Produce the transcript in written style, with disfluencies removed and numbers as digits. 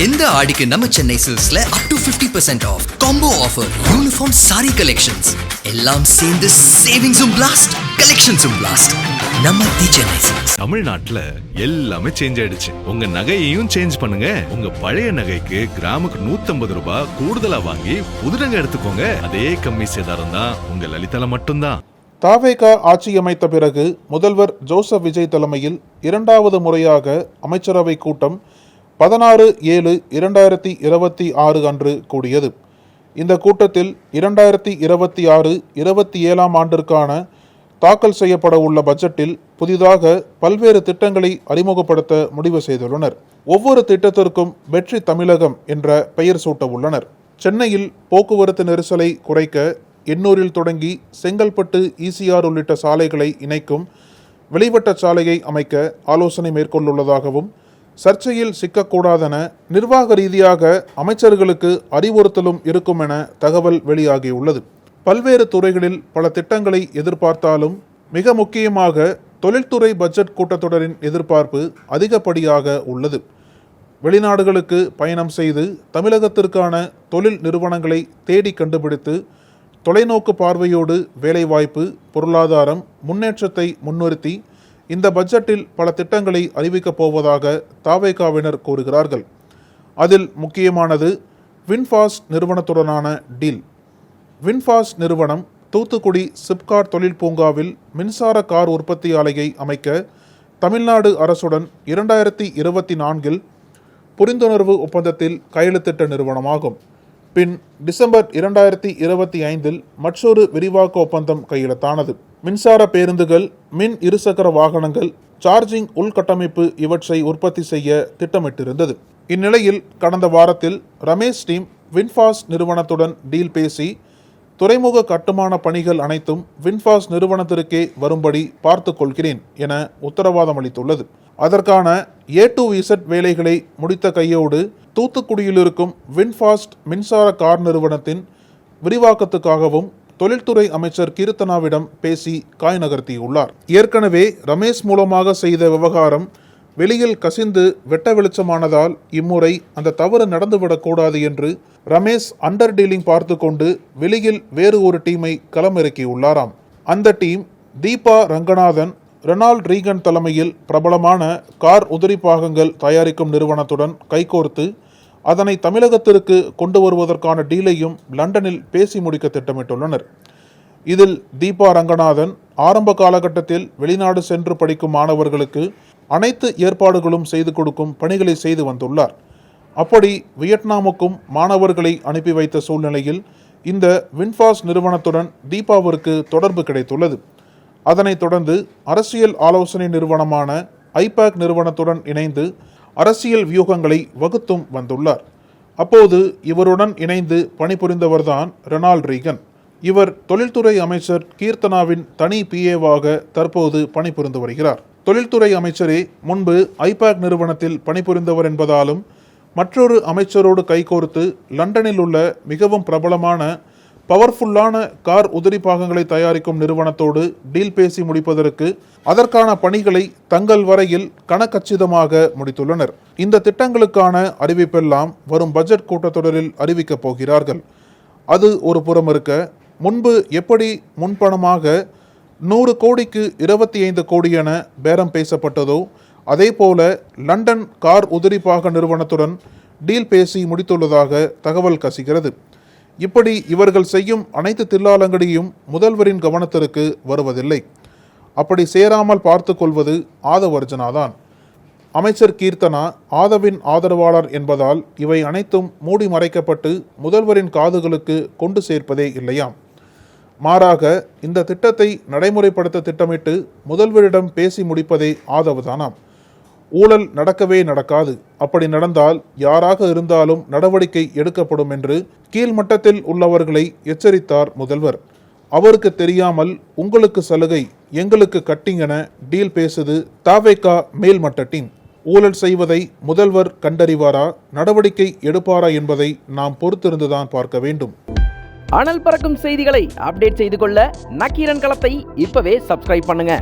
இந்த ஆடிக்கு நம்ம சென்னை சில்க்ஸ்ல up to 50% off combo offer, uniform sari collections எல்லாம் சேர்ந்து சேவிங்ஸும் பிளாஸ்ட், கலெக்ஷன்ஸும் பிளாஸ்ட். நம்ம தி சென்னை சில்க்ஸ். தமிழ்நாட்டுல எல்லாமே சேஞ்ச் ஆயிடுச்சு. உங்க நகையையும் சேஞ்ச் பண்ணுங்க. உங்க பழைய நகைக்கு கிராமுக்கு 150 ரூபாய் கூடுதலா வாங்கி புது நகை எடுத்துக்கோங்க. அதே கம்மி சேதாரம் தான் உங்க லலிதால மட்டும்தான். தாவேகா ஆட்சியமைத்த பிறகு முதல்வர் ஜோசப் விஜய் தலைமையில் இரண்டாவது முறையாக அமைச்சரவை கூட்டம் 16/7/2026 அன்று கூடியது. இந்த கூட்டத்தில் 2026-27 ஆண்டிற்கான தாக்கல் செய்யப்பட உள்ள பட்ஜெட்டில் புதிதாக பல்வேறு திட்டங்களை அறிமுகப்படுத்த முடிவு செய்துள்ளனர். ஒவ்வொரு திட்டத்திற்கும் வெற்றி தமிழகம் என்ற பெயர் சூட்ட உள்ளனர். சென்னையில் போக்குவரத்து நெரிசலை குறைக்க எண்ணூரில் தொடங்கி செங்கல்பட்டு, ஈசிஆர் உள்ளிட்ட சாலைகளை இணைக்கும் வெளிவட்ட சாலையை அமைக்க ஆலோசனை மேற்கொண்டுள்ளதாகவும், சர்ச்சையில் சிக்கக்கூடாதென நிர்வாக ரீதியாக அமைச்சர்களுக்கு அறிவுறுத்தலும் இருக்கும் என தகவல் வெளியாகியுள்ளது. பல்வேறு துறைகளில் பல திட்டங்களை எதிர்பார்த்தாலும் மிக முக்கியமாக தொழில்துறை பட்ஜெட் கூட்டத்தொடரின் எதிர்பார்ப்பு அதிகப்படியாக உள்ளது. வெளிநாடுகளுக்கு பயணம் செய்து தமிழகத்திற்கான தொழில் நிறுவனங்களை தேடி கண்டுபிடித்து தொலைநோக்கு பார்வையோடு வேலைவாய்ப்பு, பொருளாதாரம், முன்னேற்றத்தை முன்னிறுத்தி இந்த பட்ஜெட்டில் பல திட்டங்களை அறிவிக்கப் போவதாக தாவேகாவினர் கூறுகிறார்கள். அதில் முக்கியமானது வின்ஃபாஸ்ட் நிறுவனத்துடனான டீல். வின்ஃபாஸ்ட் நிறுவனம் தூத்துக்குடி சிப்காட் தொழில் பூங்காவில் மின்சார கார் உற்பத்தி ஆலையை அமைக்க தமிழ்நாடு அரசுடன் 2024 புரிந்துணர்வு ஒப்பந்தத்தில் கையெழுத்திட்ட நிறுவனமாகும். பின் டிசம்பர் 2025 மற்றொரு விரிவாக்க ஒப்பந்தம் கையெழுத்தானது. மின்சார பேருந்துகள், மின் இருசக்கர வாகனங்கள், சார்ஜிங் உள்கட்டமைப்பு இவற்றை உற்பத்தி செய்ய திட்டமிட்டிருந்தது. இந்நிலையில் கடந்த வாரத்தில் ரமேஷ் டீம் வின்ஃபாஸ்ட் நிறுவனத்துடன் டீல் பேசி துறைமுக கட்டுமான பணிகள் அனைத்தும் வின்ஃபாஸ்ட் நிறுவனத்திற்கே வரும்படி பார்த்துக் கொள்கிறேன் என உத்தரவாதம் அளித்துள்ளது. அதற்கான A to Z வேலைகளை முடித்த கையோடு தூத்துக்குடியில் இருக்கும் வின்ஃபாஸ்ட் மின்சார கார் நிறுவனத்தின் விரிவாக்கத்துக்காகவும் தொழில்துறை அமைச்சர் கீர்த்தனாவிடம் பேசி காய் நகர்த்தியுள்ளார். ஏற்கனவே ரமேஷ் மூலமாக செய்த விவகாரம் வெளியில் கசிந்து வெட்ட வெளிச்சமானதால் இம்முறை அந்த தவறு நடந்துவிடக்கூடாது என்று ரமேஷ் அண்டர் டீலிங் பார்த்து கொண்டு வெளியில் வேறு ஒரு டீமை களமிறக்கியுள்ளாராம். அந்த team Deepa Ranganathan, Reynold Regan தலைமையில் பிரபலமான கார் உதிரி பாகங்கள் தயாரிக்கும் நிறுவனத்துடன் கைகோர்த்து அதனை தமிழகத்திற்கு கொண்டு வருவதற்கான டீலையும் லண்டனில் பேசி முடிக்க திட்டமிட்டுள்ளனர். இதில் தீபா ரங்கநாதன் ஆரம்ப காலகட்டத்தில் வெளிநாடு சென்று படிக்கும் மாணவர்களுக்கு அனைத்து ஏற்பாடுகளும் செய்து கொடுக்கும் பணிகளை செய்து வந்துள்ளார். அப்படி வியட்நாமுக்கும் மாணவர்களை அனுப்பி வைத்த சூழ்நிலையில் இந்த வின்ஃபாஸ்ட் நிறுவனத்துடன் தீபாவிற்கு தொடர்பு கிடைத்துள்ளது. அதனைத் தொடர்ந்து அரசியல் ஆலோசனை நிறுவனமான ஐபேக் நிறுவனத்துடன் இணைந்து அரசியல் வியூகங்களை வகுத்தும் வந்துள்ளார். அப்போது இவருடன் இணைந்து பணிபுரிந்தவர்தான் ரெனால்ட் ரீகன். இவர் தொழில்துறை அமைச்சர் கீர்த்தனாவின் தனி PA-வாக தற்போது பணிபுரிந்து வருகிறார். தொழில்துறை அமைச்சரே முன்பு ஐபேக் நிறுவனத்தில் பணிபுரிந்தவர் என்பதாலும் மற்றொரு அமைச்சரோடு கைகோர்த்து லண்டனில் உள்ள மிகவும் பிரபலமான பவர்ஃபுல்லான கார் உதிரி பாகங்களை தயாரிக்கும் நிறுவனத்தோடு டீல் பேசி முடிப்பதற்கு அதற்கான பணிகளை தங்கள் வரையில் கணக்கச்சிதமாக முடித்துள்ளனர். இந்த திட்டங்களுக்கான அறிவிப்பெல்லாம் வரும் பட்ஜெட் கூட்டத்தொடரில் அறிவிக்கப் போகிறார்கள். அது ஒரு புறம் இருக்க, முன்பு எப்படி முன்பணமாக 100 கோடிக்கு 25 கோடி என பேரம் பேசப்பட்டதோ அதேபோல லண்டன் கார் உதிரி பாக நிறுவனத்துடன் டீல் பேசி முடித்துள்ளதாக தகவல் கசிகிறது. இப்படி இவர்கள் செய்யும் அனைத்து தில்லாலங்கடியும் முதல்வரின் கவனத்திற்கு வருவதில்லை. அப்படி சேராமல் பார்த்து கொள்வது ஆதவர்ஜனாதான். அமைச்சர் கீர்த்தனா ஆதவின் ஆதரவாளர் என்பதால் இவை அனைத்தும் மூடி மறைக்கப்பட்டு முதல்வரின் காதுகளுக்கு கொண்டு சேர்ப்பதே இல்லையாம். மாறாக இந்த திட்டத்தை நடைமுறைப்படுத்த திட்டமிட்டு முதல்வரிடம் பேசி முடிப்பதே ஆதவுதானாம். ஊழல் நடக்கவே நடக்காது, அப்படி நடந்தால் யாராக இருந்தாலும் நடவடிக்கை எடுக்கப்படும் என்று கீழ்மட்டத்தில் உள்ளவர்களை எச்சரித்தார் முதல்வர். அவருக்கு தெரியாமல் உங்களுக்கு சலுகை, எங்களுக்கு கட்டிங் என டீல் பேசுது தாவேகா மேல்மட்ட டீம். ஊழல் செய்வதை முதல்வர் கண்டறிவாரா, நடவடிக்கை எடுப்பாரா என்பதை நாம் பொறுத்திருந்துதான் பார்க்க வேண்டும். அனல் பறக்கும் செய்திகளை அப்டேட் செய்து கொள்ள நக்கீரன் களத்தை இப்பவே சப்ஸ்கிரைப் பண்ணுங்க.